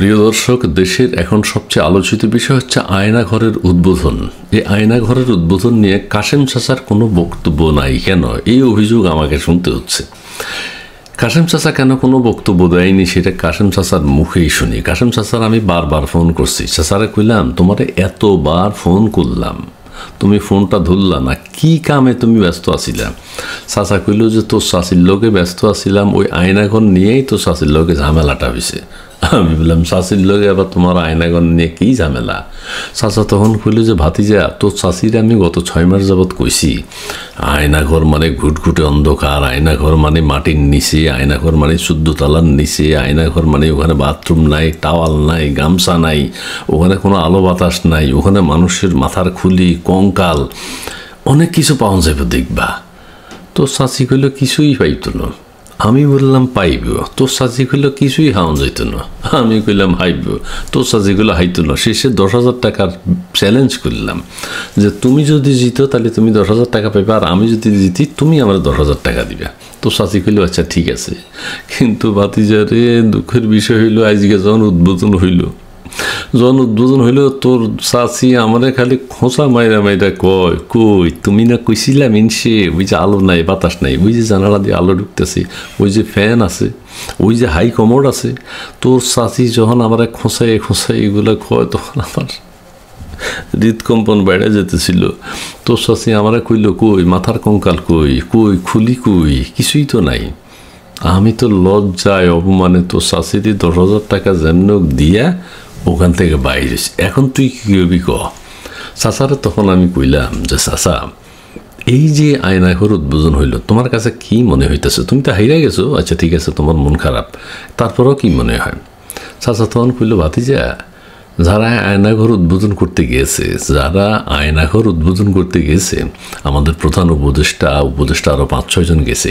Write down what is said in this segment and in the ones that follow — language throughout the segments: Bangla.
প্রিয় দর্শক, দেশের এখন সবচেয়ে আলোচিত বিষয় হচ্ছে আয়নাঘরের উদ্বোধন। এই আয়নাঘরের উদ্বোধন নিয়ে কাশেম চাচার কোনো বক্তব্য নাই কেন, এই অভিযোগ আমাকে শুনতে হচ্ছে। কাশেম চাচা কেন কোনো বক্তব্য দেয়নি সেটা কাশেম চাচার মুখেই শুনি। কাশেম চাচার আমি বারবার ফোন করছি, চাচারে কইলাম তোমারে এতবার ফোন করলাম, তুমি ফোনটা ধরলা না, কি কামে তুমি ব্যস্ত আছিলাম? চাচা কইল যে তোর চাচির লোকে ব্যস্ত আছিলাম, ওই আয়নাঘর নিয়েই তোর চাচির লোকে ঝামেলাটা হয়েছে। আমি বললাম চাচির লোকে আবার তোমার আয়নাঘর নিয়ে কী ঝামেলা? চাচা তখন কইল যে ভাতিজা, তোর চাচির আমি গত 6 মাস যাবৎ কইছি আয়নাঘর মানে ঘুটঘুটে অন্ধকার, আয়নাঘর মানে মাটির নিচে, আয়নাঘর মানে 14 তলার নিচে, আয়নাঘর মানে ওখানে বাথরুম নাই, টাওয়াল নাই, গামছা নাই, ওখানে কোনো আলো বাতাস নাই, ওখানে মানুষের মাথার খুলি, কঙ্কাল, অনেক কিছু পাওয়া যাবে দেখবা। তোর চাচি কইল কিছুই পাইত না। আমি বললাম পাইব। তোর চাচি কইল কিছুই হাওয়া যাইত না। আমি কইলাম হাইব। তোর চাচি কইল হাইত না। শেষে 10,000 টাকার চ্যালেঞ্জ করলাম যে তুমি যদি জিতো তাহলে তুমি 10,000 টাকা পাইবে, আর আমি যদি জিতি তুমি আমার 10,000 টাকা দিবে। তোর চাচি কইল আচ্ছা ঠিক আছে। কিন্তু ভাতিজারে দুঃখের বিষয় হইল, আজকে যখন উদ্বোধন হইল তোর চাচি আমারে খালি খোঁচা মাইরা মাইরা কয়, কই তুমি না কইছিলা মিনসে ওই যে আলো নাই বাতাস নাই, ওই যে জানালা দিয়ে আলো ঢুকতেছে, ওই যে ফ্যান আছে, ওই যে হাই কমোড আছে। তোর চাচি যখন আমারে খোঁচাই এগুলো কয় তখন আমার হৃদকম্পন বেড়ে যেতেছিল। তোর চাচি আমারে কইল কই মাথার কঙ্কাল কই, কই খুলি কই, কিছুই তো নাই। আমি তো লজ্জায় অপমানে তোর চাচিরই 10,000 টাকা যেমন দিয়া ওখান থেকে বাইরে। এখন তুই কী করবি ক? চাচারে তখন আমি কইলাম যে চাচা, এই যে আয়নাঘর উদ্বোধন হইল তোমার কাছে কি মনে হইতেছে? তুমি তো হাইরা গেছো, আচ্ছা ঠিক আছে তোমার মন খারাপ, তারপরেও কি মনে হয়? চাচা তখন কইল ভাতিজা, যারা আয়নাঘর উদ্বোধন করতে গিয়েছে আমাদের প্রধান উপদেষ্টা আরও 5-6 জন গেছে,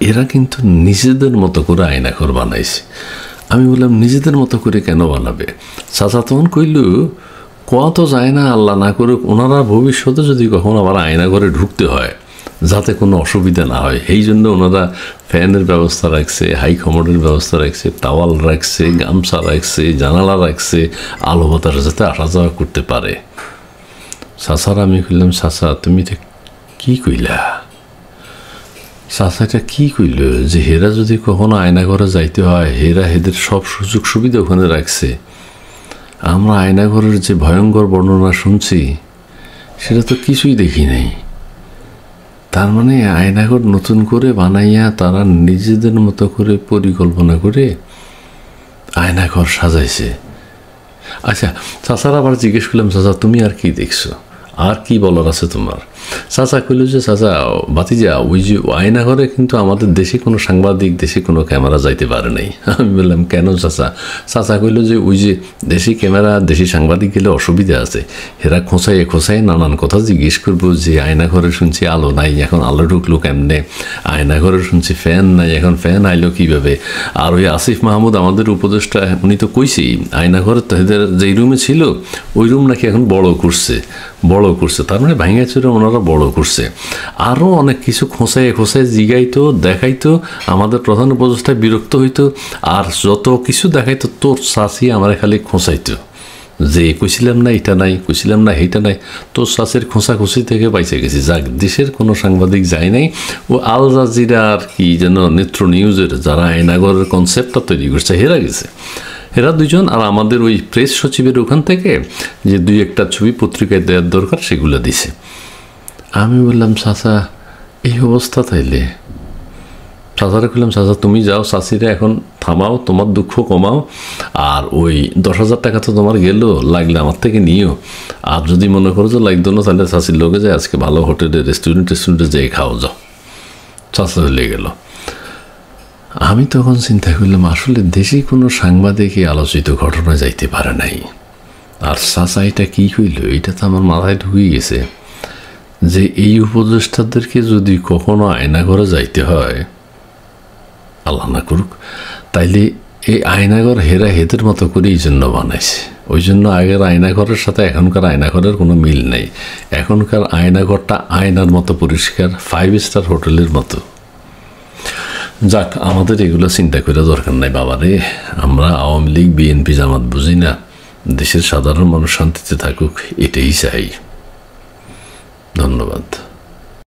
এরা কিন্তু নিজেদের মতো করে আয়নাঘর বানাইছে। আমি বললাম নিজেদের মতো করে কেন বানাবে? চাচা তখন কইল কোয়া তো যায় না, আল্লাহ না করুক ওনারা ভবিষ্যতে যদি কখনো আবার আয়নাঘরে ঢুকতে হয় যাতে কোনো অসুবিধা না হয়, এই জন্য ওনারা ফ্যানের ব্যবস্থা রাখছে, হাই কমোডের ব্যবস্থা রাখছে, টাওয়াল রাখছে, গামছা রাখছে, জানালা রাখছে, আলো বাতাস যাতে আসা যাওয়া করতে পারে। চাচার আমি কইলাম চাচা তুমি এটা কী কইলা? চাচাটা কি কইল যে হেরা যদি কখনো আয়নাঘরে যাইতে হয় হেদের সব সুযোগ সুবিধা ওখানে রাখছে। আমরা আয়নাঘরের যে ভয়ঙ্কর বর্ণনা শুনছি সেটা তো কিছুই দেখি নাই। তার মানে আয়নাঘর নতুন করে বানাইয়া তারা নিজেদের মতো করে পরিকল্পনা করে আয়নাঘর সাজাইছে। আচ্ছা, চাচারা আবার জিজ্ঞেস করলাম চাচা তুমি আর কি দেখছো, আর কি বলার আছে তোমার? চাচা কইল যে চাচা ভাতিজা, ওই যে আয়নাঘরে কিন্তু আমাদের দেশে কোনো সাংবাদিক, দেশে কোনো ক্যামেরা যাইতে পারে নাই। আমি বললাম কেন চাচা? চাচা কইল যে ওই যে দেশি ক্যামেরা, দেশি সাংবাদিক গেলে অসুবিধা আছে, এরা খোঁচাই নানান কথা জিজ্ঞেস করবো যে আয়নাঘরে শুনছি আলো নাই, এখন আলো ঢুকলো কেমনে? আয়নাঘরে শুনছি ফ্যান নাই, এখন ফ্যান আইলো কীভাবে? আর ওই আসিফ মাহমুদ আমাদের উপদেষ্টা, উনি তো কইছি আয়নাঘরে তাদের যেই রুমে ছিল ওই রুম নাকি এখন বড় করছে, তার মানে ভাঙা চুরে ওনারা বড় করছে। আরও অনেক কিছু খোঁচাই জিগাইতো, দেখাইতো, আমাদের প্রধান উপদেষ্টায় বিরক্ত হইতো, আর যত কিছু দেখাইতো তোর চাচি আমার খালি খোঁচাইতো যে কইছিলাম না এটা নাই, কইছিলাম না এইটা নাই। তোর চাষের খোঁচাখুচি থেকে বাইচে গেছি। যাক, দেশের কোনো সাংবাদিক যায় নাই। ও আল জাজিরা আর কি যেন নেত্র নিউজের যারা আয়নাঘরের কনসেপ্টটা তৈরি করছে হেরা গেছে, এরা 2 জন। আর আমাদের ওই প্রেস সচিবের ওখান থেকে যে 2-1টা ছবি পত্রিকায় দেওয়ার দরকার সেগুলো দিছে। আমি বললাম চাচা এই অবস্থা তাইলে? চাচারে বললাম চাচা তুমি যাও, চাচিরা এখন থামাও, তোমার দুঃখ কমাও, আর ওই 10,000 টাকা তো তোমার গেল, লাগলে আমার থেকে নিও, আর যদি মনে করো যে লাগতো না তাহলে চাচির লোকে যায় আজকে ভালো হোটেলে রেস্টুরেন্টে যেয়ে খাও যাও। চাচা হলে গেল। আমি তখন চিন্তা করলাম আসলে দেশে কোনো সাংবাদিকই আলোচিত ঘটনা যাইতে পারে নাই। আর চাচা এটা কী কইল এটা তো আমার মাথায় ঢুকে গেছে যে এই উপদেষ্টাদেরকে যদি কখনো আয়নাঘরে যাইতে হয়, আল্লাহ না করুক, তাইলে এই আয়নাঘর হেরা হেদের মতো করে এই জন্য বানাইছে। ওই জন্য আগের আয়নাঘরের সাথে এখনকার আয়নাঘরের কোনো মিল নেই। এখনকার আয়নাঘরটা আয়নার মতো পরিষ্কার, 5 স্টার হোটেলের মতো। যাক, আমাদের এগুলো চিন্তা করে দরকার নাই বাবারে। আমরা আওয়ামী লীগ, বিএনপি, জামাত বুঝি না। দেশের সাধারণ মানুষ শান্তিতে থাকুক, এটাই চাই। ধন্যবাদ।